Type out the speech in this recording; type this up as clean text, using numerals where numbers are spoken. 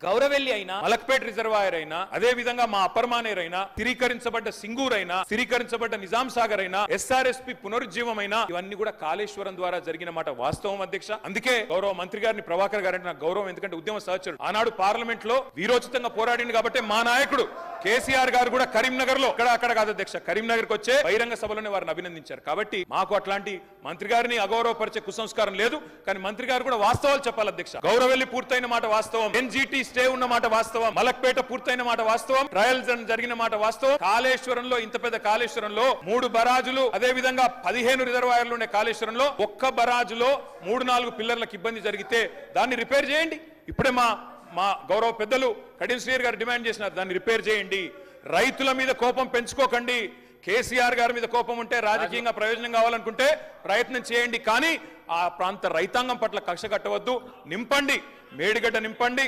గౌరవెల్లి అయినా, మలక్పేట్ రిజర్వాయర్ అయినా, అదే విధంగా మా అప్పర్ మానేర్ అయినా, స్థిరీకరించబడ్డ సింగూర్ అయినా, స్థిరీకరించబడ్డ నిజాం సాగర్ అయినా, ఎస్ఆర్ఎస్పి పునరుజ్జీవమైనా, ఇవన్నీ కూడా కాళేశ్వరం ద్వారా జరిగిన మాట వాస్తవం అధ్యక్ష. అందుకే గౌరవ మంత్రి గారిని, ప్రభాకర్ గారంటే నాకు గౌరవం, ఎందుకంటే ఉద్యమ సహచరుడు. ఆనాడు పార్లమెంట్ లో వీరోచితంగా పోరాడింది కాబట్టి మా నాయకుడు కేసీఆర్ గారు కూడా కరీంనగర్ లో అక్కడ కాదు అధ్యక్ష, కరీంనగర్ కు వచ్చే బహిరంగ సభలోనే వారిని అభినందించారు. కాబట్టి మాకు అట్లాంటి మంత్రి గారిని అగౌరవపరిచే కుసంస్కారం లేదు. కానీ మంత్రి గారు కూడా వాస్తవాలు చెప్పాలి అధ్యక్ష. గౌరవెల్లి పూర్తయిన మాట వాస్తవం, ఎన్జిటి స్టే ఉన్న మాట వాస్తవం, మలక్పేట పూర్తయిన మాట వాస్తవం, ట్రయల్స్ జరిగిన మాట వాస్తవం. కాళేశ్వరంలో, ఇంత పెద్ద కాళేశ్వరంలో 3 బరాజులు, అదే విధంగా 15 రిజర్వాయర్లు ఉండే కాళేశ్వరంలో ఒక్క బరాజులో 3-4 పిల్లర్లకు ఇబ్బంది జరిగితే దాన్ని రిపేర్ చేయండి. ఇప్పుడే మా గౌరవ పెద్దలు కడియం శ్రీహరి గారు డిమాండ్ చేసినారు, దాన్ని రిపేర్ చేయండి. రైతుల మీద కోపం పెంచుకోకండి. కేసీఆర్ గారి మీద కోపం ఉంటే, రాజకీయంగా ప్రయోజనం కావాలనుకుంటే ప్రయత్నం చేయండి. కానీ ఆ ప్రాంత రైతాంగం పట్ల కక్ష కట్టవద్దు. నింపండి, మేడిగడ్డ నింపండి.